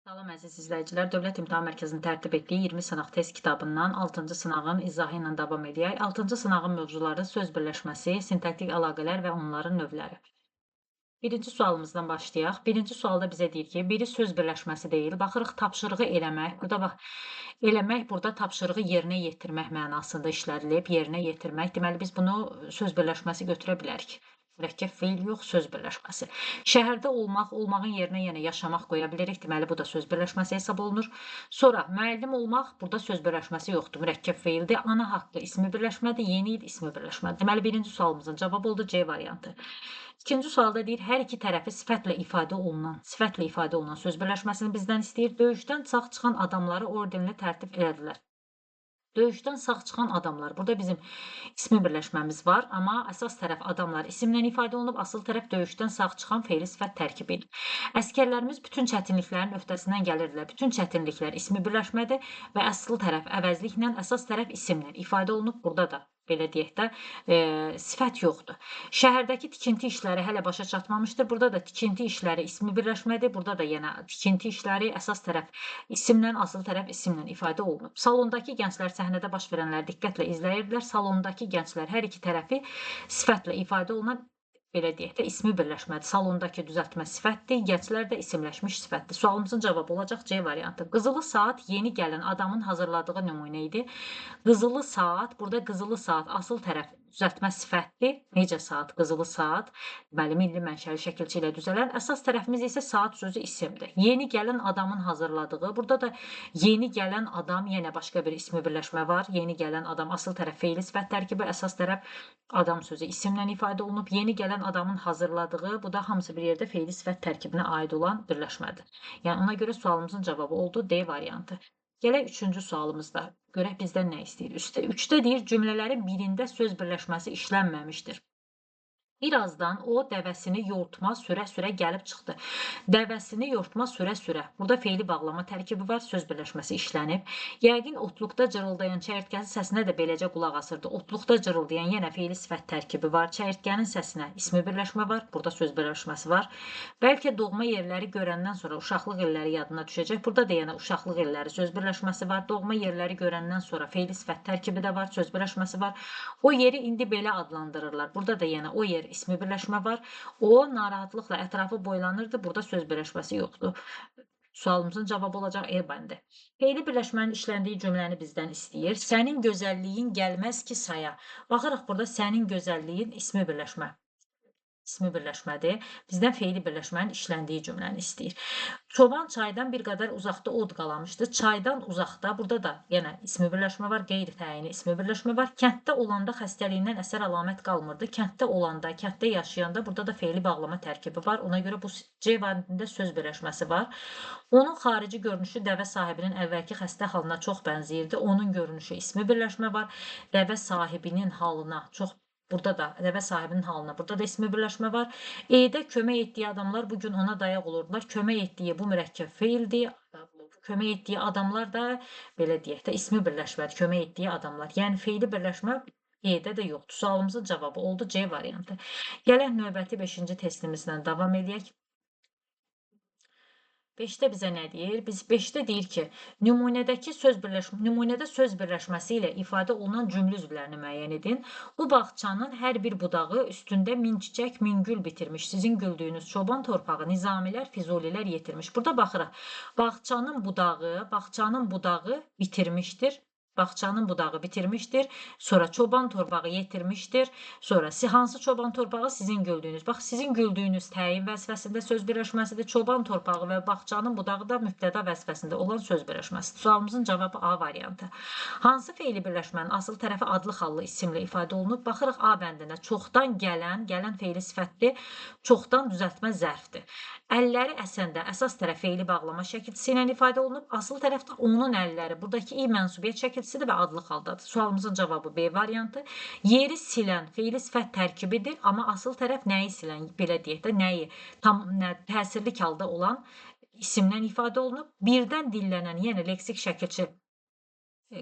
Salam əziz izləyicilər, Dövlət İmtahan Mərkəzinin tərtib etdiyi 20 sınaq test kitabından 6-cı sınağın izahı ilə davam edək. 6-cı sınağın mövzuları söz birləşməsi, sintaktik əlaqələr və onların növləri. Birinci sualımızdan başlayaq. Birinci sualda bizə deyir ki, biri söz birləşməsi deyil. Baxırıq tapşırığı eləmək. Burada bax, eləmək burada tapşırığı yerinə yetirmək mənasında işlədilib. Yerinə yetirmək. Deməli biz bunu söz birləşməsi götürə bilərik. Mürəkkəb feil yox, söz birləşməsi. Şəhərdə olmaq, olmağın yerinə yenə yaşamaq qoya bilirik. Deməli bu da söz birləşməsi hesab olunur. Sonra müəllim olmaq, burada söz birləşməsi yoxdur. Mürəkkəb feildir. Ana haqqı ismi birləşmədir. Yeni il ismi birləşmədir. Deməli birinci sualımızın cavabı oldu C variantı. İkinci sualda deyir, hər iki tərəfi sifətlə ifadə olunan söz birləşməsini bizdən istəyir. Döyüşdən sağ çıxan adamları ordenli tərtib elədilər. Döyüşdən sağ çıxan adamlar. Burada bizim ismi birləşməmiz var, amma əsas tərəf adamlar isimlə ifadə olunub, asıl tərəf döyüşdən sağ çıxan feili sifət tərkibi. Əskərlərimiz bütün çətinliklərin öhdəsindən gəlirdilər. Bütün çətinliklər ismi birləşmədir və əsl tərəf əvəzliklə, əsas tərəf isimlə ifadə olunub. Burada da belə deyək də, sifət yoxdur. Şəhərdəki tikinti işləri hələ başa çatmamışdır. Burada da tikinti işləri ismi birləşmədir. Burada da yenə tikinti işləri əsas tərəf isimlə, asıl tərəf isimlə ifadə olunub. Salondakı gənclər səhnədə baş verənləri diqqətlə izləyirdilər. Salondakı gənclər hər iki tərəfi sifətlə ifadə olunan belə deyək də, ismi birləşmədir. Salondakı düzəltmə sifətdir, gənclər də isimləşmiş sifətdir. Sualımızın cavabı olacaq C variantı. Qızılı saat yeni gələn adamın hazırladığı nümunə idi. Qızılı saat, burada qızılı saat asıl tərəf düzəltmə sifətdir. Necə saat? Qızılı saat. Deməli, milli mənşəli şəkilçi ilə düzələn. Əsas tərəfimiz isə saat sözü isimdir. Yeni gələn adamın hazırladığı. Burada da yeni gələn adam, yenə başqa bir ismi birləşmə var. Yeni gələn adam asıl tərəf feili sifət tərkibi, əsas tərəf adam sözü isimlə ifadə olunub. Yeni gələn adamın hazırladığı, bu da hamısı bir yerdə feili sifət tərkibinə aid olan birləşmədir. Yəni ona görə sualımızın cavabı oldu D variantı. Gələk üçüncü sualımızda. Görək bizdən nə istəyir? Üçdə deyir, cümlələrin birində söz birləşməsi işlənməmişdir. Birazdan o dəvəsini yortma sürə-sürə gəlib çıxdı. Dəvəsini yortma sürə-sürə. Burada feili bağlama tərkibi var, söz birləşməsi işlənib. Yəqin otluqda cırıldayan çəyirtkənin səsinə də beləcə qulaq asırdı. Otluqda cırıldayan yenə feili sifət tərkibi var. Çəyirtkənin səsinə ismi birləşmə var, burada söz birləşməsi var. Bəlkə doğma yerləri görəndən sonra uşaqlıq illəri yadına düşəcək. Burada da yenə uşaqlıq illəri söz birləşməsi var. Doğma yerləri görəndən sonra feili sifət tərkibi də var, söz birləşməsi var. O yeri indi belə adlandırırlar. Burada da yenə o yer ismi birləşmə var. O narahatlıqla ətrafı boylanırdı. Burada söz birləşməsi yoxdur. Sualımızın cavabı olacaq E bəndi. Feili birləşmənin işləndiyi cümləni bizdən istəyir. Sənin gözəlliyin gəlməz ki saya. Baxırıq burada sənin gözəlliyin ismi birləşmə. İsmi birləşmədir. Bizdən feili birləşmənin işləndiyi cümləni istəyir. Çoban çaydan bir qədər uzaqda od qalamışdı. Çaydan uzaqda, burada da yenə ismi birləşmə var, qeyri-təyini ismi birləşmə var. Kənddə olanda xəstəliyindən əsər əlamət qalmırdı. Kənddə olanda, kənddə yaşayanda burada da feili bağlama tərkibi var. Ona görə bu C variantında söz birləşməsi var. Onun xarici görünüşü dəvə sahibinin əvvəlki xəstə halına çox bənzəyirdi. Onun görünüşü ismi birləşmə var. Dəvə sahibinin halına çox burada da dəvə sahibinin halına, burada da ismi birləşmə var. E-də kömək etdiyi adamlar bugün ona dayaq olurdular. Kömək etdiyi bu mürəkkəb feildir. Kömək etdiyi adamlar da belə deyək də ismi birləşmədir. Kömək etdiyi adamlar. Yəni feili birləşmə E-də də yoxdur. Sualımızın cavabı oldu C variantı. Gələk növbəti 5-ci testimizlə davam edək. 5-də bizə nə deyir? Biz 5-də deyir ki, nümunədə söz birləşməsi ilə ifadə olunan cümlə üzvlərini müəyyən edin. Bu bağçanın hər bir budağı üstündə min çiçək, min gül bitirmiş. Sizin güldüyünüz çoban torpağı Nizamilər, Füzulilər yetirmiş. Burada baxırıq. Bağçanın budağı bitirmişdir. Bağçanın budağı bitirmişdir. Sonra çoban torpağı yetirmişdir. Sonra hansı çoban torpağı sizin güldüyünüz. Bax, sizin güldüyünüz təyin vəzifəsində söz birləşməsidir. Çoban torpağı və bağçanın budağı da mübtəda vəzifəsində olan söz birləşməsidir. Sualımızın cavabı A variantı. Hansı feili birləşmənin asıl tərəfi adlı xallı isimlə ifadə olunub? Baxırıq A bəndində. Çoxdan gələn feili sifətdir. Çoxdan düzəltmə zərfdir. Əlləri əsəndə əsas tərəf feili bağlama şəkilçisi ilə ifadə olunub. Asıl tərəfdə onun əlləri. Buradakı i mənsubiyyət şəkilçisidir və adlı xaldadır. Sualımızın cavabı B variantı. Yeri silən feili sifət tərkibidir, amma asıl tərəf nəyi silən, belə deyək də, nəyi tam təsirli halda olan isimlə ifadə olunub. Birdən dillənən, yəni leksik şəkilçi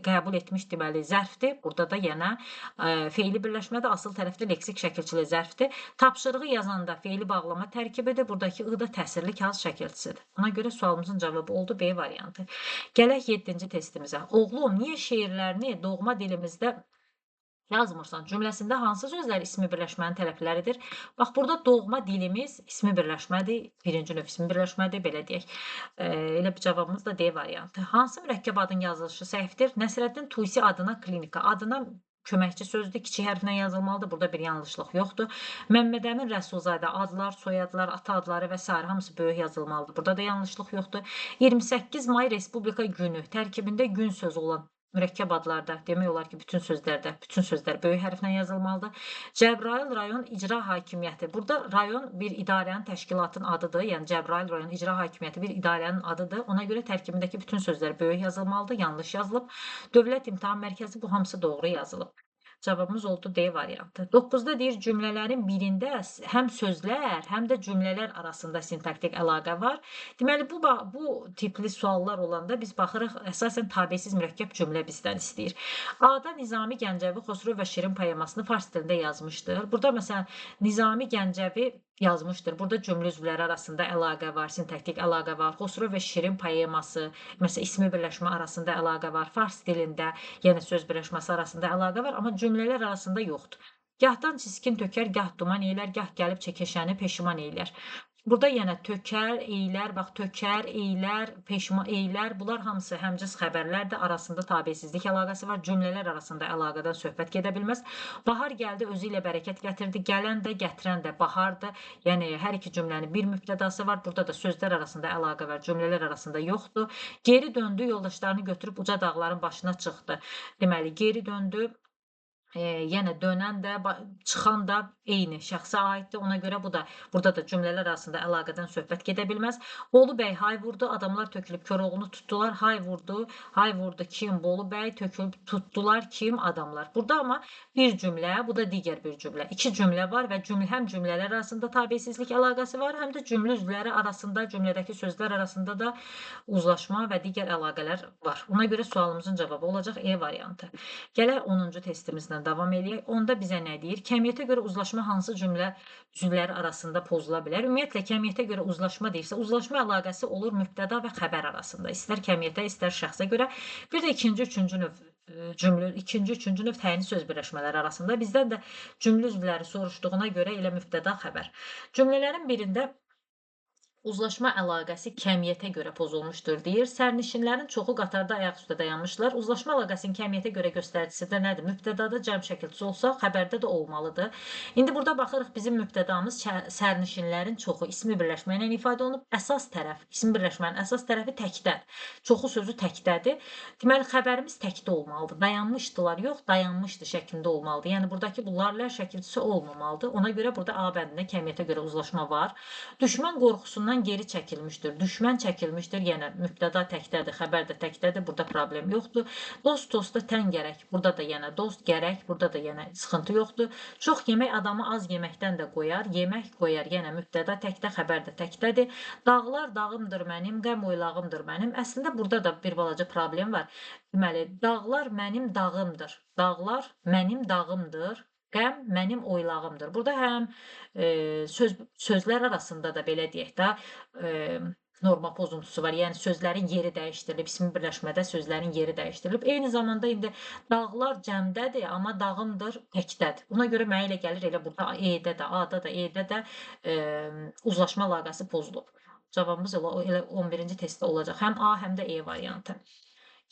qəbul etmiş deməli zərfdir. Burada da yenə feili birləşmədə asıl tərəfdə leksik şəkilçili zərfdir. Tapşırığı yazanda feili bağlama tərkibidir. Buradakı I da təsirli kağız şəkilçisidir. Ona görə sualımızın cavabı oldu B variantı. Gələk 7-ci testimizə. Oğlum, niyə şeirlərini doğma dilimizdə yazmırsan? Cümləsində hansı sözlər ismi birləşmənin tələbləridir? Bax, burada doğma dilimiz ismi birləşmədir. Birinci növ ismi birləşmədir, belə deyək. Elə bir cavabımız da D variantı. Hansı mürəkkəb adın yazılışı səhvdir? Nəsrəddin Tusi adına klinika. Adına köməkçi sözdür, kiçik hərflə yazılmalıdır. Burada bir yanlışlıq yoxdur. Məmmədəmin Rəsulzadə adlar, soyadlar, ata adları və s. hamısı böyük yazılmalıdır. Burada da yanlışlıq yoxdur. 28 may Respublika günü tərkibində gün sözü olan mürəkkəb adlarda demək olar ki, bütün sözlər böyük hərflə yazılmalıdır. Cəbrayıl rayon icra hakimiyyəti. Burada rayon bir idarənin, təşkilatın adıdır. Yəni Cəbrayıl rayon icra hakimiyyəti bir idarənin adıdır. Ona görə tərkibindəki bütün sözlər böyük yazılmalıdır. Yanlış yazılıb. Dövlət İmtahan Mərkəzi, bu hamısı doğru yazılıb. Cavabımız oldu D variantı. 9-da deyir, cümlələrin birində həm sözlər, həm də cümlələr arasında sintaktik əlaqə var. Deməli, bu tipli suallar olanda biz baxırıq, əsasən tabesiz mürəkkəb cümlə bizdən istəyir. A-da Nizami Gəncəvi Xosrov və Şirin poemasını fars dilində yazmışdır. Burada məsələn, Nizami Gəncəvi yazmışdır. Burada cümlə üzvləri arasında əlaqə var, sintaktik əlaqə var. Xosrov və Şirin poeması, məsələn, ismi birləşmə arasında əlaqə var. Fars dilində yenə söz birləşməsi arasında əlaqə var, amma cümlələr arasında yoxdur. Gahdan çiskin tökər, gah duman eylər, gah gəlib çəkəşəni peşiman eylər. Burada yenə tökər, eylər, bax, tökər, eylər, peşiman eylər, bunlar hamısı həmciz xəbərlərdir. Arasında tabesizlik əlaqəsi var. Cümlələr arasında əlaqədən söhbət gedə bilməz. Bahar gəldi, özü ilə bərəkət gətirdi. Gələn də, gətirən də bahardır. Yəni, hər iki cümlənin bir mübtədası var. Burada da sözlər arasında əlaqə var. Cümlələr arasında yoxdur. Geri döndü, yoldaşlarını götürüb uca dağların başına çıxdı. Deməli, geri döndü. Yenə dönən də, çıxan da eyni şəxsə aiddir. Ona görə burada da cümlələr arasında əlaqədən söhbət gedə bilməz. Bolu bəy hay vurdu, adamlar tökülüb Koroğlunu tutdular. Hay vurdu kim? Bolu bəy, tökülüb tutdular kim? Adamlar. Burada amma bir cümlə, bu da digər bir cümlə. İki cümlə var və həm cümlələr arasında tabesizlik əlaqəsi var, həm də cümlə üzvləri arasında, cümlədəki sözlər arasında da uzlaşma və digər əlaqələr var. Ona görə sualımızın cavabı olacaq E variantı. Gələk 10-cu testimizdən davam edək. Onda bizə nə deyir? Kəmiyyətə görə uzlaşma hansı cümlə üzvləri arasında pozula bilər? Ümumiyyətlə, kəmiyyətə görə uzlaşma deyirsə, uzlaşma əlaqəsi olur mübtəda və xəbər arasında. İstər kəmiyyətə, istər şəxsə görə. Bir də ikinci, üçüncü növ təyini söz birləşmələri arasında. Bizdən də cümlə üzvləri soruşduğuna görə elə mübtəda, xəbər. Cümlələrin birində uzlaşma əlaqəsi kəmiyyətə görə pozulmuşdur, deyir. Sərnişinlərin çoxu qatarda ayaq üstə dayanmışlar. Uzlaşma əlaqəsinin kəmiyyətə görə göstəricisi də nədir? Mübtədada cəm şəkilçisi olsa, xəbərdə də olmalıdır. İndi burada baxırıq, bizim mübtədamız sərnişinlərin çoxu ismi birləşmə ilə ifadə olunub. Əsas tərəf, ismi birləşmənin əsas tərəfi təkdədir. Çoxu sözü təkdədir. Deməli, xəbərimiz təkdə olmalıdır. Dayanmışdılar, yox, dayanmışdı şəklində olmalıdır. Yəni, buradakı bunlarla şəkilçisi olmamalıdır. Ona görə burada A bəndində kəmiyyətə görə uzlaşma var. Düşmən qorxusundan geri çəkilmişdir. Düşmən çəkilmişdir. Yəni, mübtəda təkdədir, xəbər də təkdədir. Burada problem yoxdur. Dost dosta tən gərək. Burada da yenə dost gərək. Burada da yenə sıxıntı yoxdur. Çox yemək adamı az yeməkdən də qoyar. Yemək qoyar. Yenə mübtəda təkdə, xəbər də təkdədir. Dağlar dağımdır mənim, qəm oylağımdır mənim. Əslində, burada da bir balaca problem var. Deməli, dağlar mənim dağımdır. Dağlar mənim dağımdır. Qəm mənim oylağımdır. Burada həm sözlər arasında da belə deyək də norma pozuntusu var. Yəni sözlərin yeri dəyişdirilib, ismi birləşmədə sözlərin yeri dəyişdirilib. Eyni zamanda indi dağlar cəmdədir, amma dağımdır təkdədir. Buna görə mənə elə gəlir, elə burada E-də də, A-da da, E-də də uzlaşma əlaqəsi pozulub. Cavabımız elə 11-ci testdə olacaq. Həm A, həm də E variantı.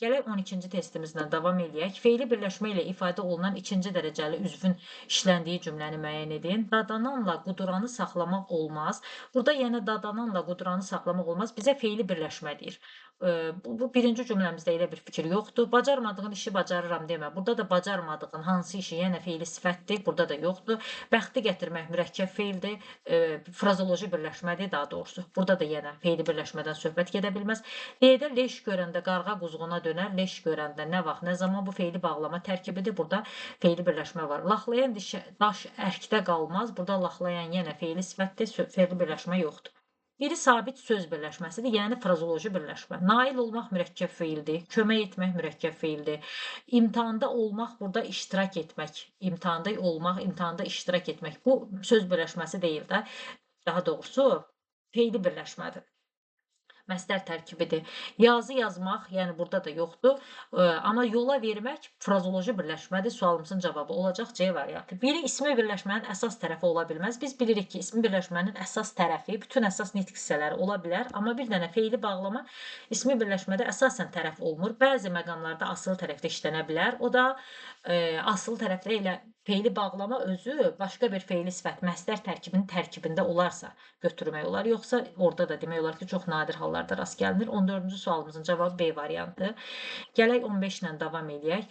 Gələk 12-ci testimizdən davam edək. Feili birləşmə ilə ifadə olunan ikinci dərəcəli üzvün işləndiyi cümləni müəyyən edin. Dadananla quduranı saxlamaq olmaz. Burada yenə dadananla quduranı saxlamaq olmaz. Bizə feili birləşmə deyir. Bu birinci cümləmizdə elə bir fikir yoxdur. Bacarmadığın işi bacarıram demə. Burada da bacarmadığın hansı işi yenə feili sifətdir. Burada da yoxdur. Bəxti gətirmək mürəkkəb feildir. Frazoloji birləşmədir daha doğrusu. Burada da yenə feili birləşmədən söhbət gedə bilməz. D-də leş görəndə qarğa quzğuna dönər. Leş görəndə nə vaxt, nə zaman bu feili bağlama tərkibidir. Burada feili birləşmə var. Laxlayan daş ərkdə qalmaz. Burada laxlayan yenə feili sifətdir. Feili birləşmə yoxdur. Biri sabit söz birləşməsidir, yəni frazoloji birləşmə. Nail olmaq mürəkkəb feildir, kömək etmək mürəkkəb feildir. İmtahanda olmaq, burada iştirak etmək, imtahanda olmaq, imtahanda iştirak etmək. Bu söz birləşməsi deyil də, daha doğrusu feili birləşmədir. Məzdər tərkibidir. Yazı yazmaq, yəni burada da yoxdur. Amma yola vermək frazoloji birləşmədir. Sualımızın cavabı olacaq C variantı. Biri ismi birləşmənin əsas tərəfi ola bilməz. Biz bilirik ki, ismi birləşmənin əsas tərəfi bütün əsas nitq hissələri ola bilər. Amma bir dənə feili bağlama ismi birləşmədə əsasən tərəf olmur. Bəzi məqamlarda asılı tərəfdə işlənə bilər. O da asılı tərəfdə ilə feili bağlama özü başqa bir feili sifət məzdər tərkibinin tərkibində olarsa götürmək olar. Yoxsa orada da demək olar ki, çox nadir hallarda rast gəlinir. 14-cü sualımızın cavabı B variantı. Gələk 15 ilə davam edək.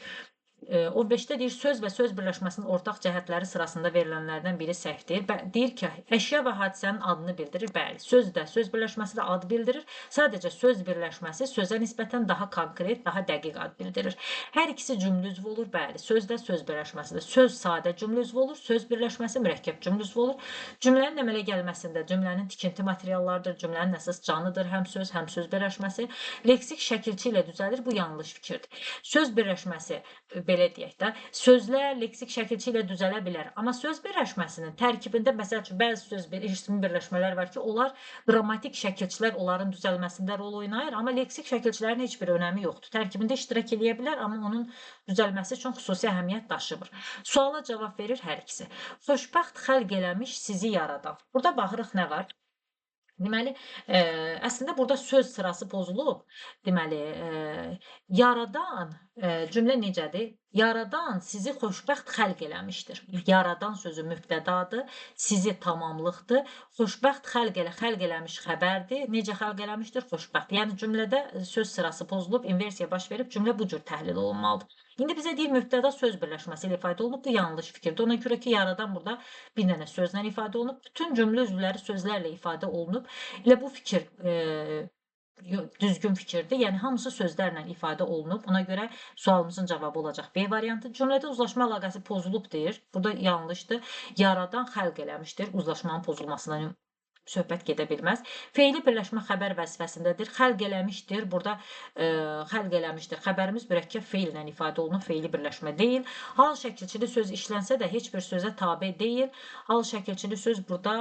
15-də deyir, söz və söz birləşməsinin ortaq cəhətləri sırasında verilənlərdən biri səhvdir. Deyir ki, əşya və hadisənin adını bildirir. Bəli, sözdə, söz birləşməsi də ad bildirir. Sadəcə söz birləşməsi sözə nisbətən daha konkret, daha dəqiq ad bildirir. Hər ikisi cümlə üzvü olur. Bəli, sözdə söz birləşməsidir. Söz sadə cümlə üzvü olur, söz birləşməsi mürəkkəb cümlə üzvü olur. Cümlənin əmələ gəlməsində cümlənin tikinti materiallarıdır, cümlənin əsas canıdır, həm söz birləşməsi. Leksik şəkilçi ilə düzəlir, bu yanlış fikirdir. Söz birləşməsi belə deyək də, sözlər leksik şəkilçi ilə düzələ bilər. Amma söz birləşməsinin tərkibində, məsəl üçün, bəzi ismi birləşmələr var ki, onlar qrammatik şəkilçilər onların düzəlməsində rol oynayır, amma leksik şəkilçilərin heç bir önəmi yoxdur. Tərkibində iştirak edə bilər, amma onun düzəlməsi üçün xüsusi əhəmiyyət daşımır. Suala cavab verir hər ikisi. Xoşbəxt xəlq eləmiş sizi yaradan. Burada baxırıq nə var? Deməli, əslində burada söz sırası pozulub. Deməli, yaradan, cümlə necədir? Yaradan sizi xoşbəxt xəlq eləmişdir. Yaradan sözü mübtədadır, sizi tamamlıqdır. Xoşbəxt xəlq eləmiş xəbərdir. Necə xəlq eləmişdir? Xoşbəxt. Yəni cümlədə söz sırası pozulub, inversiya baş verib, cümlə bu cür təhlil olunmalıdır. İndi bizə deyir, mübtəda söz birləşməsi ilə ifadə olunub, bu yanlış fikirdir. Ona görə ki, yaradan burada bir dənə sözlə ifadə olunub, bütün cümlə üzvləri sözlərlə ifadə olunub. Elə bu fikir düzgün fikirdir. Yəni hamısı sözlərlə ifadə olunub. Ona görə sualımızın cavabı olacaq B variantı. Cümlədə uzlaşma əlaqəsi pozulub deyir. Burada yanlışdır. Yaradan xəlq eləmişdir. Uzlaşmanın pozulmasından söhbət gedə bilməz. Feili birləşmə xəbər vəzifəsindədir. Xəlq eləmişdir. Burada xəlq eləmişdir. Xəbərimiz mürəkkəb feillə ifadə olunur. Feili birləşmə deyil. Hal şəkilçili söz işlənsə də heç bir sözə tabe deyil. Hal şəkilçili söz burada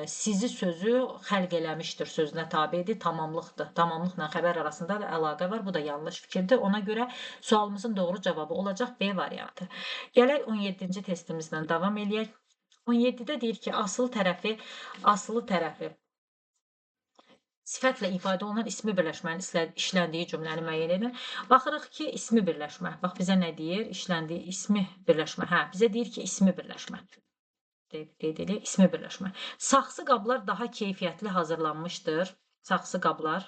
sizi sözü xəlq eləmişdir sözünə tabedir. Tamamlıqdır. Tamamlıqla xəbər arasında da əlaqə var. Bu da yanlış fikirdir. Ona görə sualımızın doğru cavabı olacaq B variantı. Gələk 17-ci testimizlə davam eləyək. 17-də deyir ki, asılı tərəfi sifətlə ifadə olunan ismi birləşmənin işləndiyi cümləni müəyyən edin. Baxırıq ki, ismi birləşmə. Bax, bizə nə deyir? İşləndiyi ismi birləşmə. Hə, bizə deyir ki, ismi birləşmə. Qeyd edək, ismi birləşmə. Saxsı qablar daha keyfiyyətli hazırlanmışdır. Saxsı qablar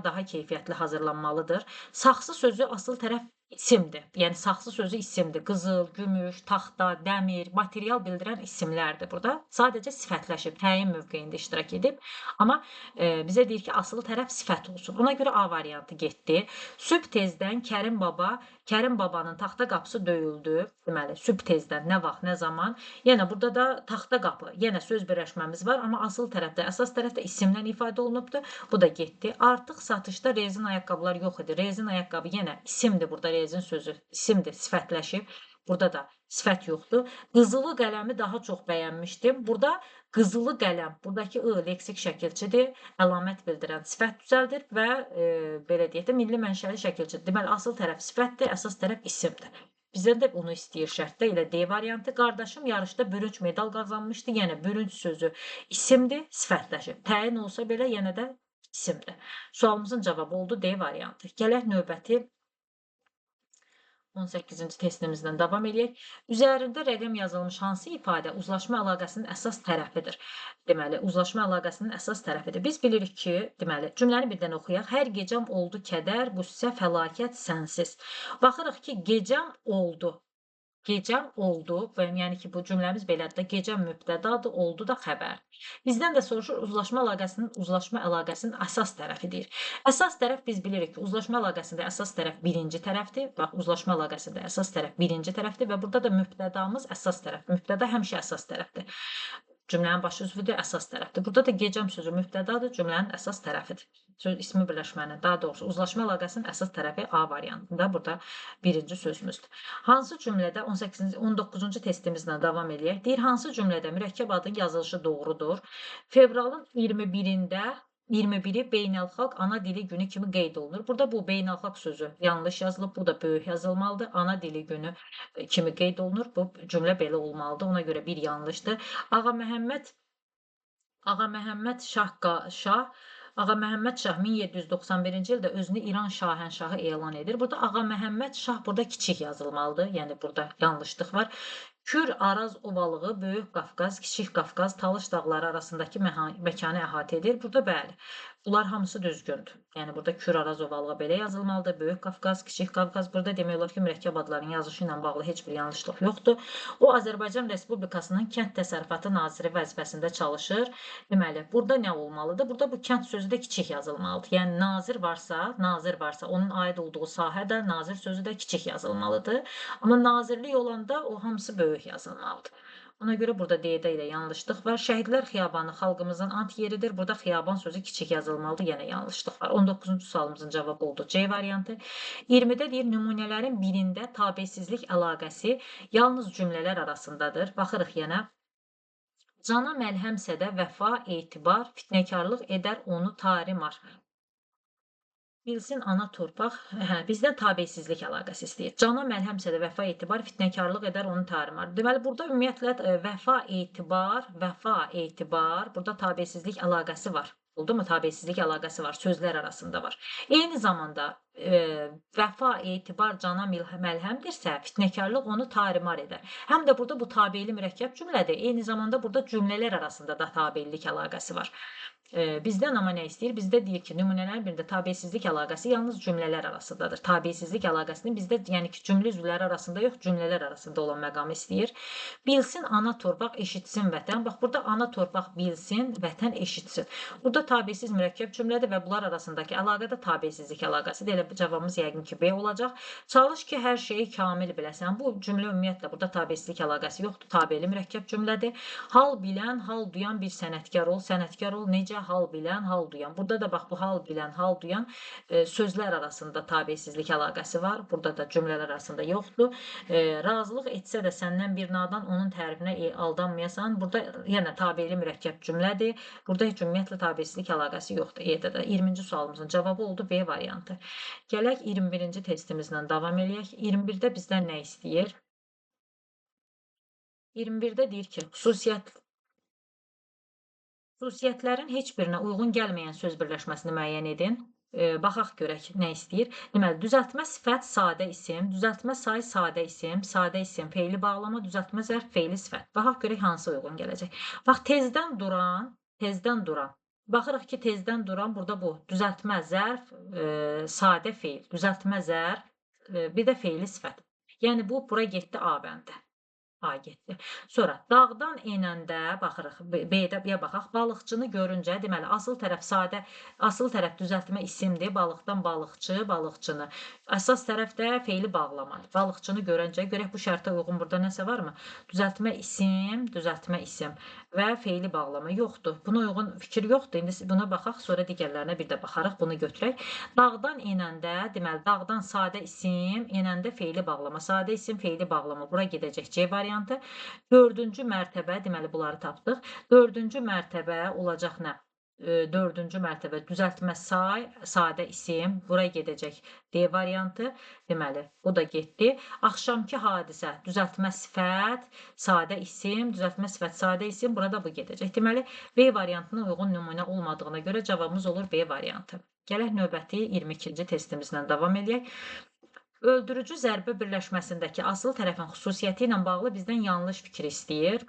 daha keyfiyyətli hazırlanmalıdır. Saxsı sözü asıl tərəf isimdir. Yəni, saxsı sözü isimdir. Qızıl, gümüş, taxta, dəmir, material bildirən isimlərdir burada. Sadəcə sifətləşib, təyin mövqeyində iştirak edib. Amma bizə deyir ki, asılı tərəf sifət olsun. Ona görə A variantı getdi. Sübh tezdən Kərim babanın taxta qapısı döyüldü. Deməli, sübh tezdən nə vaxt, nə zaman? Yəni, burada da taxta qapı. Yenə söz birləşməmiz var, amma asıl tərəfdə, əsas tərəfdə isimlə ifadə olunubdur. Bu da getdi. Artıq satışda rezin ayaqqabılar yox idi. Rezin ayaqqabı yenə isimdir burada. Rezin sözü isimdir, sifətləşib. Burada da sifət yoxdur. Qızılı qələmi daha çox bəyənmişdim. Burada qızılı qələm, buradakı I leksik şəkilçidir. Əlamət bildirən sifət düzəldir və belə deyək də, milli mənşəli şəkilçidir. Deməli, asıl tərəf sifətdir, əsas tərəf isimdir. Bizdən də bunu istəyir şərtdə, elə D variantı. Qardaşım yarışda bürünc medal qazanmışdı. Yəni, bürünc sözü isimdir, sifətləşib. Təyin olsa belə, yenə də isimdir. Sualımızın cavabı oldu D variantı. Gələk növbəti 18-ci testimizdən davam edək. Üzərində rəqəm yazılmış hansı ifadə uzlaşma əlaqəsinin əsas tərəfidir? Deməli, uzlaşma əlaqəsinin əsas tərəfidir. Biz bilirik ki, deməli, cümləni birdən oxuyaq. Hər gecəm oldu kədər, qüssə, fəlakət, sənsiz. Baxırıq ki, gecəm oldu. Gecəm oldu, yəni ki, bu cümləmiz belədir də, gecəm mübtədadır, oldu da xəbər. Bizdən də soruşur, uzlaşma əlaqəsinin əsas tərəfidir. Əsas tərəf biz bilirik ki, uzlaşma əlaqəsində əsas tərəf birinci tərəfdir. Bax, uzlaşma əlaqəsində əsas tərəf birinci tərəfdir və burada da mübtədamız əsas tərəf. Mübtəda həmişə əsas tərəfdir. Cümlənin baş üzvüdür, əsas tərəfdir. Burada da gecəm sözü mübtədadır, cümlənin əsas tərəfidir. Söz ismi birləşmənin, daha doğrusu uzlaşma əlaqəsinin əsas tərəfi A variantında burada birinci sözümüzdür. Hansı cümlədə 18-ci 19-cu testimizlə davam eləyək. Deyir, hansı cümlədə mürəkkəb adın yazılışı doğrudur? Fevralın 21-də 21-i beynəlxalq ana dili günü kimi qeyd olunur. Burada bu beynəlxalq sözü yanlış yazılıb, bu da böyük yazılmalıdır. Ana dili günü kimi qeyd olunur. Bu cümlə belə olmalıdır. Ona görə bir yanlışdır. Ağa Məhəmməd Şah 1791-ci ildə özünü İran şahənşahı elan edir. Burada Ağa Məhəmməd Şah burada kiçik yazılmalıdır. Yəni burada yanlışlıq var. Kür Araz ovalığı Böyük Qafqaz, Kiçik Qafqaz, Talış dağları arasındakı məkanı əhatə edir. Burada bəli, bunlar hamısı düzgündür. Yəni burada Kür Araz ovalığı belə yazılmalıdır. Böyük Qafqaz, Kiçik Qafqaz. Burada demək olar ki, mürəkkəb adların yazışı ilə bağlı heç bir yanlışlıq yoxdur. O Azərbaycan Respublikasının Kənd Təsərrüfatı Naziri vəzifəsində çalışır. Deməli, burada nə olmalıdır? Burada bu kənd sözü də kiçik yazılmalıdır. Yəni nazir varsa, onun aid olduğu sahə də nazir sözü də kiçik yazılmalıdır. Amma nazirlik olanda o hamısı böyük yazılmalıdır. Ona görə burada D-də ilə yanlışlıq var. Şəhidlər Xiyabanı xalqımızın ant yeridir. Burada xiyaban sözü kiçik yazılmalıdır. Yenə yanlışlıq var. 19-cu sualımızın cavabı oldu C variantı. 20-də deyir, nümunələrin birində tabeçsizlik əlaqəsi yalnız cümlələr arasındadır. Baxırıq yenə. Cana məlhəmsə də vəfa, etibar, fitnəkarlıq edər onu tarimar. Bilsin ana torpaq, bizdən tabeçsizlik əlaqəsi istəyir. Cana məlhəmsə də vəfa, etibar, fitnəkarlıq edər onu tarimar. Deməli, burada ümumiyyətlə vəfa, etibar, burada tabeçsizlik əlaqəsi var. Oldu mu? Tabeçsizlik əlaqəsi var, sözlər arasında var. Eyni zamanda vəfa, etibar cana məlhəmdirsə, fitnəkarlıq onu tarimar edər. Həm də burada bu tabeli mürəkkəb cümlədir. Eyni zamanda burada cümlələr arasında da tabelilik əlaqəsi var. Bizdən amma nə istəyir? Bizdə deyir ki, nümunələrin birində tabeçsizlik əlaqəsi yalnız cümlələr arasındadır. Tabeçsizlik əlaqəsini bizdə, yəni ki, cümlə üzvləri arasında yox, cümlələr arasında olan məqamı istəyir. Bilsin ana torpaq, eşitsin vətən. Bax, burada ana torpaq bilsin, vətən eşitsin. Burada tabeçsiz mürəkkəb cümlədir və bunlar arasındakı əlaqə də tabeçsizlik əlaqəsidir. Elə cavabımız yəqin ki, B olacaq. Çalış ki, hər şeyi kamil biləsən. Bu cümlə ümumiyyətlə burada tabeçsizlik əlaqəsi yoxdur. Tabeli mürəkkəb cümlədir. Hal bilən, hal duyan bir sənətkar ol. Sənətkar ol necə? Hal bilən, hal duyan. Burada da bax, bu hal bilən, hal duyan sözlər arasında tabeçsizlik əlaqəsi var. Burada da cümlələr arasında yoxdur. Razılıq etsə də səndən bir nadan onun tərifinə aldanmayasan. Burada yenə tabeli mürəkkəb cümlədir. Burada heç ümumiyyətlə tabeçsizlik əlaqəsi yoxdur. E-də də 20-ci sualımızın cavabı oldu B variantı. Gələk 21-ci testimizlə davam eləyək. 21-də bizdən nə istəyir? 21-də deyir ki, xüsusiyyətlərin heç birinə uyğun gəlməyən söz birləşməsini müəyyən edin. Baxaq görək nə istəyir. Deməli, düzəltmə sifət sadə isim, düzəltmə say sadə isim, feili bağlama, düzəltmə zərf, feili sifət. Baxaq görək hansı uyğun gələcək. Bax, tezdən duran. Baxırıq ki, tezdən duran burada bu düzəltmə zərf, sadə feil, düzəltmə zərf, bir də feili sifət. Yəni bu bura getdi A bəndə. A getdi. Sonra dağdan enəndə baxırıq, B-də baxaq, balıqçını görüncə, deməli, asıl tərəf düzəltmə isimdir, balıqdan balıqçı, balıqçını. Əsas tərəf də feili bağlamadır. Balıqçını görəncə, görək bu şərtə uyğun burada nəsə varmı? Düzəltmə isim və feili bağlama yoxdur. Buna uyğun fikir yoxdur. İndi buna baxaq, sonra digərlərinə bir də baxarıq, bunu götürək. Dağdan enəndə, deməli, dağdan sadə isim, enəndə feili bağlama, sadə isim, feili bağlama. Bura gedəcək C variantı. 4-cü mərtəbə, deməli, bunları tapdıq. 4-cü mərtəbə olacaq nə? 4-cü mərtəbə düzəltmə say, sadə isim, bura gedəcək D variantı. Deməli, bu da getdi. Axşamki hadisə, düzəltmə sifət, sadə isim, düzəltmə sifət, sadə isim, burada bu gedəcək. Deməli, B variantına uyğun nümunə olmadığına görə cavabımız olur B variantı. Gələk növbəti 22-ci testimizlə davam edək. Öldürücü zərbə birləşməsindəki asıl tərəfin xüsusiyyəti ilə bağlı bizdən yanlış fikir istəyir.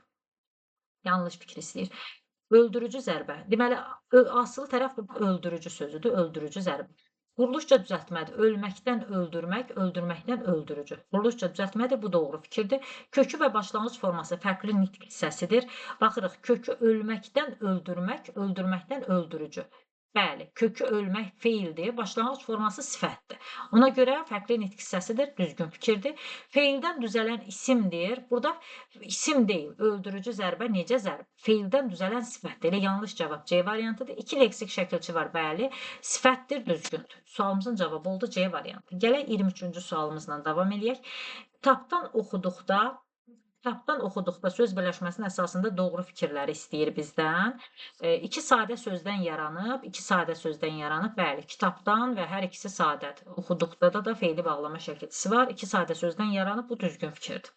Öldürücü zərbə. Deməli, asıl tərəf öldürücü sözüdür, öldürücü zərbə. Quruluşca düzəltmədir. Ölməkdən öldürmək, öldürməkdən öldürücü. Quruluşca düzəltmədir, bu doğru fikirdir. Kökü və başlanğıc forması fərqli nitq hissəsidir. Baxırıq, kökü ölməkdən öldürmək, öldürməkdən öldürücü. Bəli, kökü ölmək feildir, başlanğıc forması sifətdir. Ona görə fərqli nitq hissəsidir, düzgün fikirdir. Feildən düzələn isimdir. Burada isim deyil, öldürücü zərbə necə zərb? Feildən düzələn sifətdir. Elə yanlış cavab C variantıdır. 2 leksik şəkilçi var, bəli. Sifətdir, düzgündür. Sualımızın cavabı oldu C variantı. Gələk 23-cü sualımızla davam eləyək. Kitabdan oxuduqda söz birləşməsinin əsasında doğru fikirləri istəyir bizdən. İki sadə sözdən yaranıb, bəli, kitabdan və hər ikisi sadədir. Oxuduqda da feili bağlama şəkilçisi var. İki sadə sözdən yaranıb, bu düzgün fikirdir.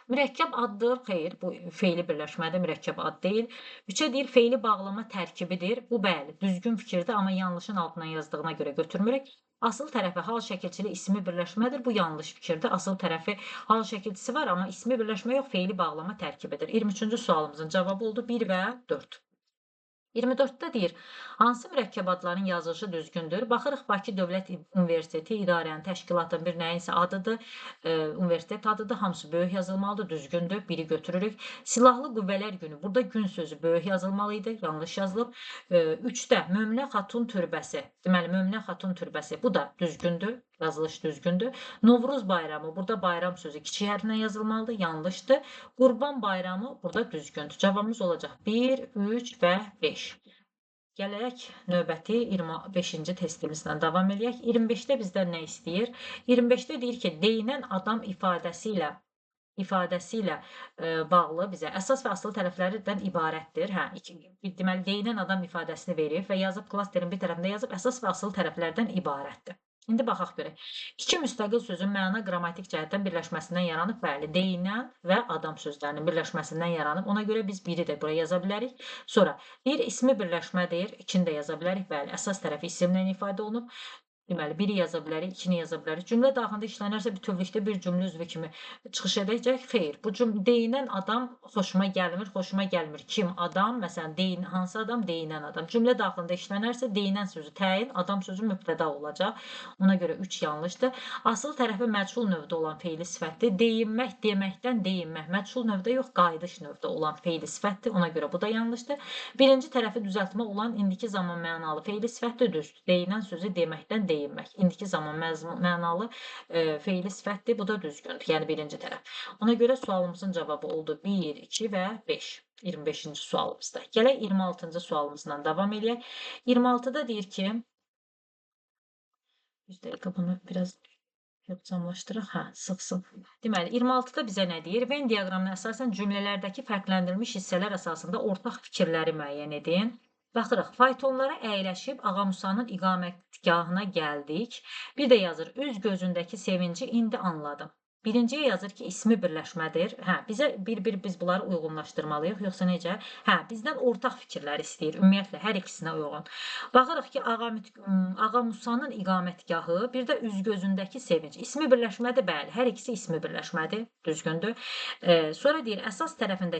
Mürəkkəb addır, xeyr, bu feili birləşmədir, mürəkkəb ad deyil. 3-ə deyir, feili bağlama tərkibidir. Bu, bəli, düzgün fikirdir, amma yanlışın altından yazdığına görə götürmürük. Asıl tərəfi hal şəkilçili ismi birləşmədir, bu yanlış fikirdir. Asıl tərəfi hal şəkilçisi var, amma ismi birləşmə yox, feili bağlama tərkibidir. 23-cü sualımızın cavabı oldu 1 və 4. 24-də deyir, hansı mürəkkəb adların yazılışı düzgündür? Baxırıq, Bakı Dövlət Universiteti idarənin, təşkilatın bir nəyinsə adıdır, universitet adıdır, hamısı böyük yazılmalıdır, düzgündür, biri götürürük. Silahlı Qüvvələr Günü, burada gün sözü böyük yazılmalıydı, yanlış yazılıb. 3-də Möminə Xatun Türbəsi, deməli, Möminə Xatun Türbəsi, bu da düzgündür, yazılış düzgündür. Novruz bayramı, burada bayram sözü kiçik hərflə yazılmalıdır, yanlışdır. Qurban bayramı, burada düzgündür. Cavabımız olacaq 1, 3 və 5. Gələk növbəti 25-ci testimizlə davam edək. 25-də bizdən nə istəyir? 25-də deyir ki, deyinən adam ifadəsilə bağlı bizə əsas və asılı tərəflərdən ibarətdir. Deməli, deyinən adam ifadəsini verib və yazıb, klasterin bir tərəfində yazıb, əsas və asılı tərəflərdən ibarətdir. İndi baxaq görək. İki müstəqil sözün məna qrammatik cəhətdən birləşməsindən yaranıb, bəli, deyinən və adam sözlərinin birləşməsindən yaranıb. Ona görə biz biri də buraya yaza bilərik. Sonra, bir ismi birləşmədir, ikini də yaza bilərik, bəli, əsas tərəfi isimlə ifadə olunub. Deməli, biri yaza bilərik, ikini yaza bilərik. Cümlə daxilində işlənərsə bütövlükdə bir cümlə üzvü kimi çıxış edəcək. Xeyr, bu deyinən adam xoşuma gəlmir. Kim? Adam, məsələn, hansı adam? Deyinən adam. Cümlə daxilində işlənərsə deyinən sözü təyin, adam sözü mübtəda olacaq. Ona görə 3 yanlışdır. Asıl tərəfi məchul növdə olan feili sifətdir. Deyinmək, deməkdən deyinmək. Məchul növdə yox, qayıdış növdə olan feili sifətdir. Ona görə bu da yanlışdır. Birinci tərəfi düzəltmə olan indiki zaman mənalı feili sifətdir, düzdür. Deyinən sözü deməkdən deyinmək. İndiki zaman mənalı feili sifətdir, bu da düzgündür. Yəni birinci tərəf. Ona görə sualımızın cavabı oldu 1, 2 və 5. 25-ci sualımızda. Gələk 26-cı sualımızla davam edək. 26-da deyir ki, bir dəqiqə bunu biraz yoxsamlaşdıraq, sıxsın. Deməli, 26-da bizə nə deyir? Venn diaqramına əsasən cümlələrdəki fərqləndirilmiş hissələr əsasında ortaq fikirləri müəyyən edin. Baxırıq, faytonlara əyləşib Ağamusanın iqamətgahına gəldik. Bir də yazır, üz gözündəki sevinci indi anladım. Birinciyə yazır ki, ismi birləşmədir. Bizə bir-bir biz bunları uyğunlaşdırmalıyıq, yoxsa necə? Bizdən ortaq fikirlər istəyir, ümumiyyətlə, hər ikisinə uyğun. Baxırıq ki, Ağamusanın iqamətgahı, bir də üz gözündəki sevinc. İsmi birləşmədir, bəli, hər ikisi ismi birləşmədir, düzgündür. Sonra deyir, əsas tərəfində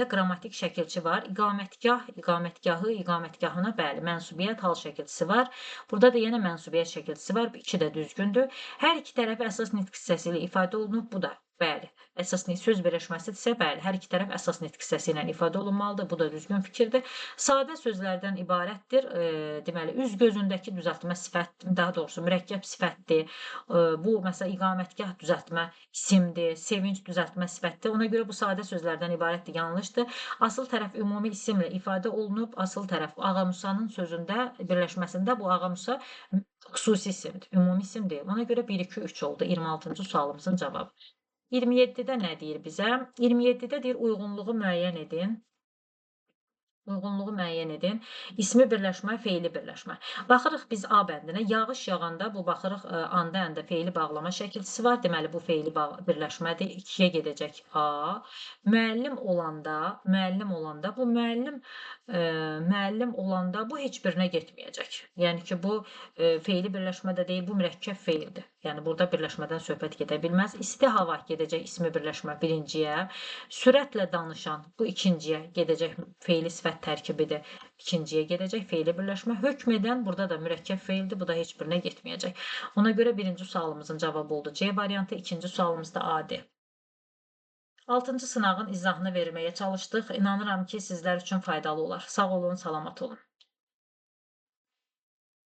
qrammatik şəkilçi var. İqamətgahına, bəli, mənsubiyyət hal şəkilçisi var. Burada da yenə mənsubiyyət şəkilçisi var, iki də düzgündür. Hər iki tərəfi əsas nitq hissəsi ilə ifadə olunub, bu da, bəli, əsas söz birləşməsidirsə, bəli, hər iki tərəf əsas nitq hissəsi ilə ifadə olunmalıdır, bu da düzgün fikirdir. Sadə sözlərdən ibarətdir, deməli, üz gözündəki düzəltmə sifət, daha doğrusu mürəkkəb sifətdir, bu, məsələn, iqamətgah düzəltmə isimdir, sevinç düzəltmə sifətdir, ona görə bu sadə sözlərdən ibarətdir, yanlışdır. Asıl tərəf ümumi isimlə ifadə olunub, asıl tərəf Ağamusanın sözündə, birləşməsində bu Ağamusa xüsusi isimdir, ümumi isim deyil. Ona görə 1, 2, 3 oldu 26-cı sualımızın cavabı. 27-də nə deyir bizə? 27-də deyir, uyğunluğu müəyyən edin. İsmi birləşmə, feili birləşmə. Baxırıq biz A bəndinə, yağış yağanda, bu baxırıq anda, əndə feili bağlama şəkilçisi var. Deməli, bu feili birləşmədir. 2-yə gedəcək A. Müəllim olanda, bu müəllim olanda bu heç birinə getməyəcək. Yəni ki, bu feili birləşmə də deyil, bu mürəkkəb feildir. Yəni, burada birləşmədən söhbət gedə bilməz. İsti hava gedəcək ismi birləşmə birinciyə. Sürətlə danışan, bu ikinciyə gedəcək feili sifət tərkibidir. İkinciyə gedəcək feili birləşmə. Hökm edən, burada da mürəkkəb feildir, bu da heç birinə getməyəcək. Ona görə birinci sualımızın cavabı oldu C variantı, ikinci sualımız da A-dir. 6-cı sınağın izahını verməyə çalışdıq. İnanıram ki, sizlər üçün faydalı olar. Sağ olun, salamat olun.